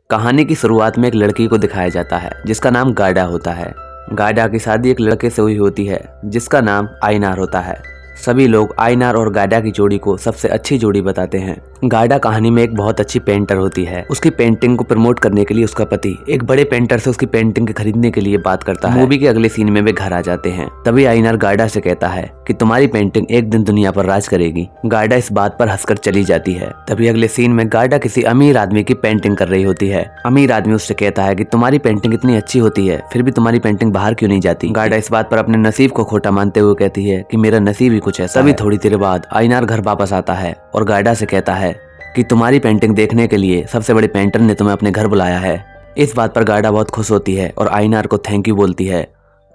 कहानी की शुरुआत में एक लड़की को दिखाया जाता है जिसका नाम गाडा होता है। गाडा की शादी एक लड़के से हुई होती है जिसका नाम आइनार होता है। सभी लोग आइनार और गाडा की जोड़ी को सबसे अच्छी जोड़ी बताते हैं। गाडा कहानी में एक बहुत अच्छी पेंटर होती है। उसकी पेंटिंग को प्रमोट करने के लिए उसका पति एक बड़े पेंटर से उसकी पेंटिंग के खरीदने के लिए बात करता है। मूवी के अगले सीन में वे घर आ जाते हैं। तभी आइनार गाडा से कहता है कि तुम्हारी पेंटिंग एक दिन दुनिया पर राज करेगी। गाडा इस बात पर हंसकर चली जाती है। तभी अगले सीन में गाडा किसी अमीर आदमी की पेंटिंग कर रही होती है। अमीर आदमी उससे कहता है कि तुम्हारी पेंटिंग इतनी अच्छी होती है फिर भी तुम्हारी पेंटिंग बाहर क्यों नहीं जाती। गाडा इस बात पर अपने नसीब को खोटा मानते हुए कहती है कि मेरा नसीब ही कुछ ऐसा है। तभी थोड़ी देर बाद आइनार घर वापस आता है और गाडा से कहता है कि तुम्हारी पेंटिंग देखने के लिए सबसे बड़े पेंटर ने तुम्हें अपने घर बुलाया है। इस बात पर गाडा बहुत खुश होती है और आइनार को थैंक यू बोलती है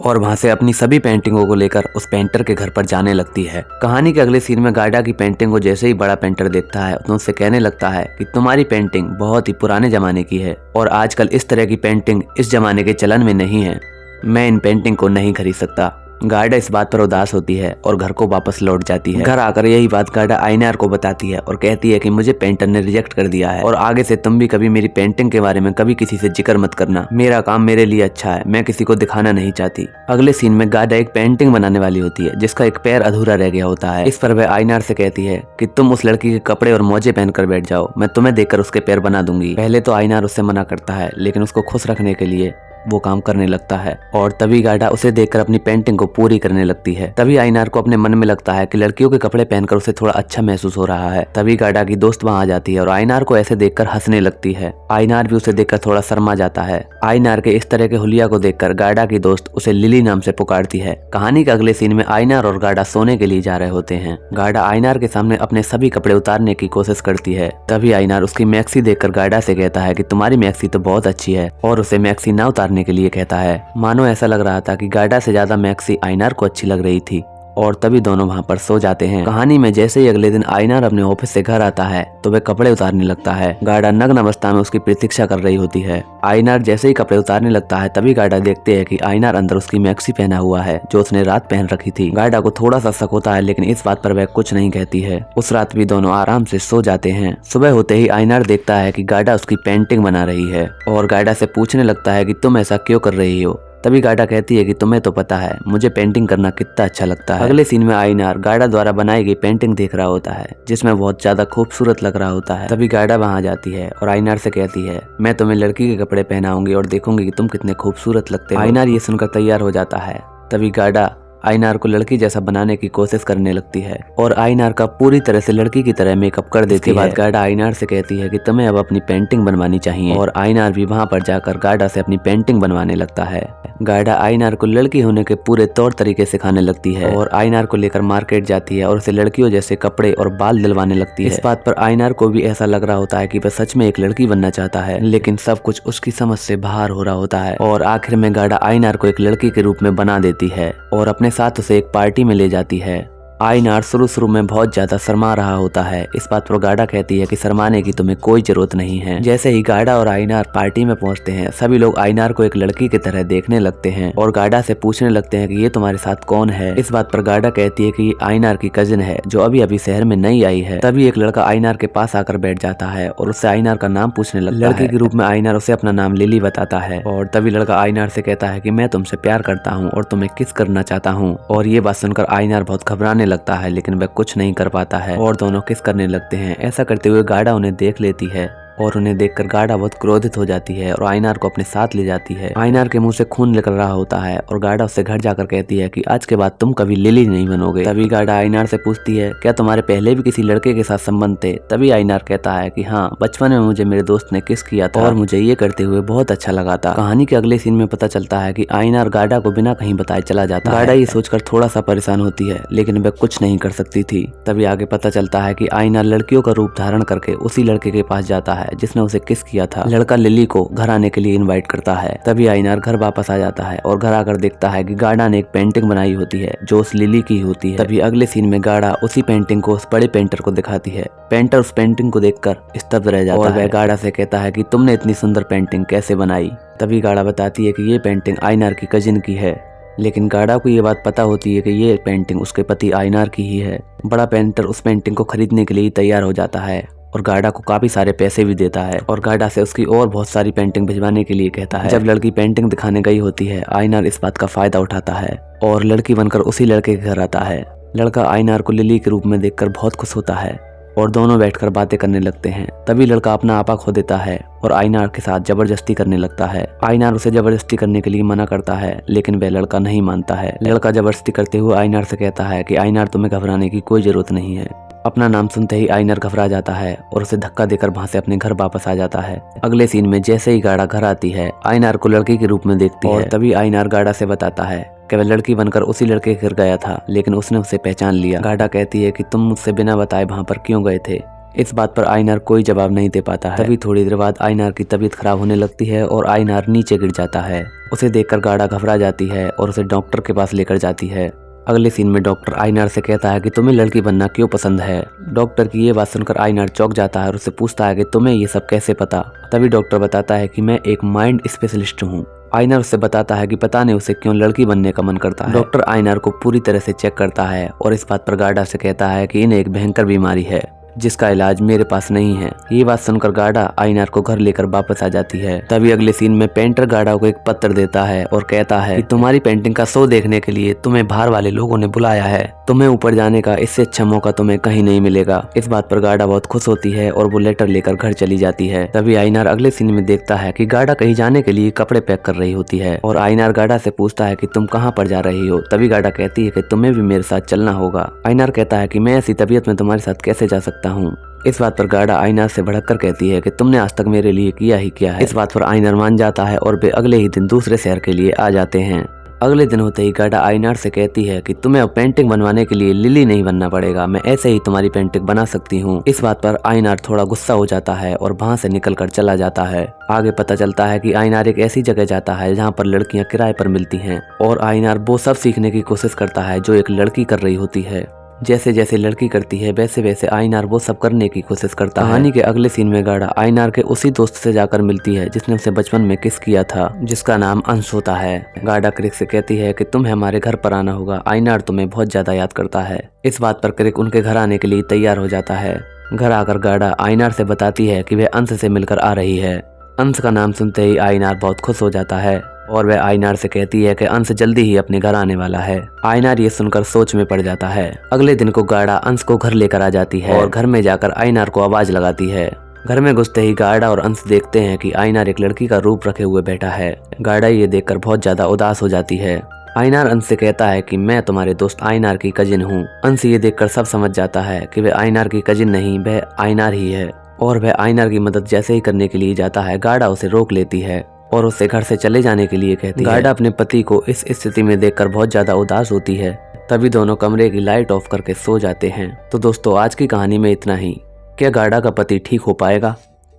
और वहां से अपनी सभी पेंटिंगों को लेकर उस पेंटर के घर पर जाने लगती है। कहानी के अगले सीन में गाडा की पेंटिंग को जैसे ही बड़ा पेंटर देखता है तो उससे कहने लगता है कि तुम्हारी पेंटिंग बहुत ही पुराने जमाने की है और आजकल इस तरह की पेंटिंग इस जमाने के चलन में नहीं है। मैं इन पेंटिंग को नहीं खरीद सकता। गाडा इस बात पर उदास होती है और घर को वापस लौट जाती है। घर आकर यही बात गाडा आइनार को बताती है और कहती है कि मुझे पेंटर ने रिजेक्ट कर दिया है और आगे से तुम भी कभी मेरी पेंटिंग के बारे में कभी किसी से जिक्र मत करना। मेरा काम मेरे लिए अच्छा है, मैं किसी को दिखाना नहीं चाहती। अगले सीन में गाडा एक पेंटिंग बनाने वाली होती है जिसका एक पैर अधूरा रह गया होता है। इस पर वह आइनार से कहती है कि तुम उस लड़की के कपड़े और मोजे पहनकर बैठ जाओ, मैं तुम्हें देखकर उसके पैर बना दूंगी। पहले तो आइनार उससे मना करता है लेकिन उसको खुश रखने के लिए वो काम करने लगता है और तभी गाडा उसे देखकर अपनी पेंटिंग को पूरी करने लगती है। तभी आइनार को अपने मन में लगता है कि लड़कियों के कपड़े पहनकर उसे थोड़ा अच्छा महसूस हो रहा है। तभी गाडा की दोस्त वहां आ जाती है और आइनार को ऐसे देखकर हंसने लगती है। आइनार भी उसे देखकर थोड़ा शर्मा जाता है। आइनार के इस तरह के हुलिया को देखकर गाडा की दोस्त उसे लिली नाम से पुकारती है। कहानी के अगले सीन में आइनार और गाडा सोने के लिए जा रहे होते हैं। गाडा आइनार के सामने अपने सभी कपड़े उतारने की कोशिश करती है। तभी आइनार उसकी मैक्सी देखकर गाडा से कहता है कि तुम्हारी मैक्सी तो बहुत अच्छी है और उसे मैक्सी ना उतारने के लिए कहता है। मानो ऐसा लग रहा था कि गाडा से ज्यादा मैक्सी आइनार को अच्छी लग रही थी और तभी दोनों वहां पर सो जाते हैं। कहानी में जैसे ही अगले दिन आइनार अपने ऑफिस से घर आता है तो वह कपड़े उतारने लगता है। गाडा नग्न अवस्था में उसकी प्रतीक्षा कर रही होती है। आइनार जैसे ही कपड़े उतारने लगता है तभी गाडा देखते है कि आइनार अंदर उसकी मैक्सी पहना हुआ है जो उसने रात पहन रखी थी। गाडा को थोड़ा सा शक होता है लेकिन इस बात पर वह कुछ नहीं कहती है। उस रात भी दोनों आराम से सो जाते हैं। सुबह होते ही आइनार देखता है कि गाडा उसकी पेंटिंग बना रही है और गाडा से पूछने लगता है कि तुम ऐसा क्यों कर रही हो। तभी गाडा कहती है कि तुम्हें तो पता है मुझे पेंटिंग करना कितना अच्छा लगता है। अगले सीन में आइनार गाडा द्वारा बनाई गई पेंटिंग देख रहा होता है जिसमें बहुत ज्यादा खूबसूरत लग रहा होता है। तभी गाडा वहां आ जाती है और आइनार से कहती है मैं तुम्हें लड़की के कपड़े पहनाऊंगी और देखूंगी कि तुम कितने खूबसूरत लगते हो। आइनार ये सुनकर तैयार हो जाता है। तभी गाडा आइनार को लड़की जैसा बनाने की कोशिश करने लगती है और आइनार का पूरी तरह से लड़की की तरह मेकअप कर देती है। इसके बाद गाडा आइनार से कहती है कि तुम्हें अब अपनी पेंटिंग बनवानी चाहिए और आइनार भी वहां पर जाकर गाडा से अपनी पेंटिंग बनवाने लगता है। गाडा आइनार को लड़की होने के पूरे तौर तरीके सिखाने लगती है और आइनार को लेकर मार्केट जाती है और उसे लड़कियों जैसे कपड़े और बाल दिलवाने लगती है। इस बात पर आइनार को भी ऐसा लग रहा होता है कि वह सच में एक लड़की बनना चाहता है लेकिन सब कुछ उसकी समझ से बाहर हो रहा होता है और आखिर में गाडा आइनार को एक लड़की के रूप में बना देती है और अपने साथ उसे एक पार्टी में ले जाती है। आइनार शुरू में बहुत ज्यादा शर्मा रहा होता है। इस बात पर गाडा कहती है कि शर्माने की तुम्हें कोई जरूरत नहीं है। जैसे ही गाडा और आइनार पार्टी में पहुंचते हैं सभी लोग आइनार को एक लड़की की तरह देखने लगते हैं और गाडा से पूछने लगते हैं कि ये तुम्हारे साथ कौन है। इस बात पर गाडा कहती है कि ये आइनार की कजिन है जो अभी अभी शहर में नई आई है। तभी एक लड़का आइनार के पास आकर बैठ जाता है और उससे आइनार का नाम पूछने लगता है। लड़की के रूप में आइनार उसे अपना नाम लिली बताता है और तभी लड़का आइनार से कहता है कि मैं तुमसे प्यार करता हूँ और तुम्हें किस करना चाहता हूँ। और ये बात सुनकर आइनार बहुत घबराने लगता है लेकिन वह कुछ नहीं कर पाता है और दोनों किस करने लगते हैं। ऐसा करते हुए गाडा उन्हें देख लेती है और उन्हें देखकर गाडा बहुत क्रोधित हो जाती है और आइनार को अपने साथ ले जाती है। आइनार के मुंह से खून निकल रहा होता है और गाडा उससे घर जाकर कहती है कि आज के बाद तुम कभी लिली नहीं बनोगे। तभी गाडा आइनार से पूछती है क्या तुम्हारे पहले भी किसी लड़के के साथ संबंध थे। तभी आइनार कहता है कि हाँ, बचपन में मुझे मेरे दोस्त ने किस किया था और मुझे ये करते हुए बहुत अच्छा लगा था। कहानी के अगले सीन में पता चलता है कि आइनार गाडा को बिना कहीं बताए चला जाता है। गाडा ये सोचकर थोड़ा सा परेशान होती है लेकिन वह कुछ नहीं कर सकती थी। तभी आगे पता चलता है कि आइनार लड़कियों का रूप धारण करके उसी लड़के के पास जाता है जिसने उसे किस किया था। लड़का लिली को घर आने के लिए इनवाइट करता है। तभी आइनार घर वापस आ जाता है और घर आकर देखता है कि गाडा ने एक पेंटिंग बनाई होती है जो उस लिली की होती है। तभी अगले सीन में गाडा उसी पेंटिंग को उस बड़े पेंटर को दिखाती है। पेंटर उस पेंटिंग को देखकर स्तब्ध रह जाता है और वह गाडा से कहता है कि तुमने इतनी सुंदर पेंटिंग कैसे बनाई। तभी गाडा बताती है कि ये पेंटिंग आइनार की कजिन की है लेकिन गाडा को ये बात पता होती है कि ये पेंटिंग उसके पति आइनार की ही है। बड़ा पेंटर उस पेंटिंग को खरीदने के लिए तैयार हो जाता है और गाडा को काफी सारे पैसे भी देता है और गाडा से उसकी और बहुत सारी पेंटिंग भिजवाने के लिए कहता है। जब लड़की पेंटिंग दिखाने गई होती है, आईनार इस बात का फायदा उठाता है और लड़की बनकर उसी लड़के के घर आता है। लड़का आईनार को लिली के रूप में देखकर बहुत खुश होता है और दोनों बैठकर बातें करने लगते हैं। तभी लड़का अपना आपा खो देता है और आईनार के साथ जबरदस्ती करने लगता है। आईनार उसे जबरदस्ती करने के लिए मना करता है, लेकिन वह लड़का नहीं मानता है। लड़का जबरदस्ती करते हुए आईनार से कहता है कि आईनार, तुम्हें घबराने की कोई जरूरत नहीं है। अपना नाम सुनते ही आईनार घबरा जाता है और उसे धक्का देकर वहां से अपने घर वापस आ जाता है। अगले सीन में जैसे ही गाडा घर आती है, आईनार को लड़की के रूप में देखती है और तभी आईनार गाडा से बताता है कि वह लड़की बनकर उसी लड़के के घर गया था, लेकिन उसने उसे पहचान लिया। गाडा कहती है कि तुम मुझसे बिना बताए वहां पर क्यों गए थे। इस बात पर आईनार कोई जवाब नहीं दे पाता है। तभी थोड़ी देर बाद आईनार की तबीयत खराब होने लगती है और आईनार नीचे गिर जाता है। उसे देखकर गाडा घबरा जाती है और उसे डॉक्टर के पास लेकर जाती है। अगले सीन में डॉक्टर आईनार से कहता है कि तुम्हें लड़की बनना क्यों पसंद है। डॉक्टर की ये बात सुनकर आईनार चौंक जाता है और उससे पूछता है कि तुम्हें ये सब कैसे पता। तभी डॉक्टर बताता है कि मैं एक माइंड स्पेशलिस्ट हूँ। आईनार उससे बताता है कि पता नहीं उसे क्यों लड़की बनने का मन करता है। डॉक्टर आईनार को पूरी तरह से चेक करता है और इस बात पर गाडा से कहता है कि इन्हें एक भयंकर बीमारी है जिसका इलाज मेरे पास नहीं है। ये बात सुनकर गाडा आईनार को घर लेकर वापस आ जाती है। तभी अगले सीन में पेंटर गाडा को एक पत्र देता है और कहता है कि तुम्हारी पेंटिंग का शो देखने के लिए तुम्हें बाहर वाले लोगों ने बुलाया है। तुम्हें ऊपर जाने का इससे अच्छा मौका तुम्हें कहीं नहीं मिलेगा। इस बात पर गाडा बहुत खुश होती है और वो लेटर लेकर घर चली जाती है। तभी आईनार अगले सीन में देखता है कि गाडा कहीं जाने के लिए कपड़े पैक कर रही होती है और आईनार गाडा से पूछता है कि तुम कहाँ पर जा रही हो। तभी गाडा कहती है कि तुम्हें भी मेरे साथ चलना होगा। आईनार कहता है कि मैं ऐसी तबीयत में तुम्हारे साथ कैसे जा सकता हूँ। इस बात पर गाडा आईनार से भड़ककर कहती है कि तुमने आज तक मेरे लिए किया ही क्या है। इस बात पर आईनार मान जाता है और वे अगले ही दिन दूसरे शहर के लिए आ जाते हैं। अगले दिन होते ही गाडा आईनार से कहती है कि तुम्हें अब पेंटिंग बनवाने के लिए लिली नहीं बनना पड़ेगा, मैं ऐसे ही तुम्हारी पेंटिंग बना सकती हूँ। इस बात पर आईनार थोड़ा गुस्सा हो जाता है और वहाँ से निकलकर चला जाता है। आगे पता चलता है कि आईनार एक ऐसी जगह जाता है जहाँ पर लड़कियाँ किराए पर मिलती हैं और आईनार वो सब सीखने की कोशिश करता है जो एक लड़की कर रही होती है। जैसे जैसे लड़की करती है वैसे वैसे आईनार वो सब करने की कोशिश करता है। कहानी के अगले सीन में गाडा आईनार के उसी दोस्त से जाकर मिलती है जिसने उसे बचपन में किस किया था, जिसका नाम अंश होता है। गाडा क्रिक से कहती है कि तुम्हें हमारे घर पर आना होगा, आईनार तुम्हें बहुत ज्यादा याद करता है। इस बात पर क्रिक उनके घर आने के लिए तैयार हो जाता है। घर आकर गाडा आईनार से बताती है कि वह अंश से मिलकर आ रही है। अंश का नाम सुनते ही आईनार बहुत खुश हो जाता है और वह आईनार से कहती है कि अंश जल्दी ही अपने घर आने वाला है। आईनार ये सुनकर सोच में पड़ जाता है। अगले दिन को गाडा अंश को घर लेकर आ जाती है और घर में जाकर आईनार को आवाज लगाती है। घर में घुसते ही गाडा और अंश देखते हैं कि आईनार एक लड़की का रूप रखे हुए बैठा है। गाडा ये देखकर बहुत ज्यादा उदास हो जाती है। आईनार अंश से कहता है कि मैं तुम्हारे दोस्त आईनार की कजिन हूँ। अंश ये देखकर सब समझ जाता है कि वह आईनार की कजिन नहीं, वह आईनार ही है और वह आईनार की मदद जैसे ही करने के लिए जाता है, गाडा उसे रोक लेती है और उसे घर से चले जाने के लिए कहती है। गाडा अपने पति को इस स्थिति में देखकर बहुत ज्यादा उदास होती है। तभी दोनों कमरे की लाइट ऑफ करके सो जाते हैं। तो दोस्तों, आज की कहानी में इतना ही। क्या गाडा का पति ठीक हो पाएगा?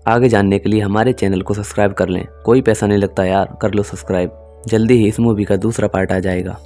आगे जानने के लिए हमारे चैनल को सब्सक्राइब कर लें। कोई पैसा नहीं लगता यार, कर लो सब्सक्राइब। जल्दी ही इस मूवी का दूसरा पार्ट आ जाएगा।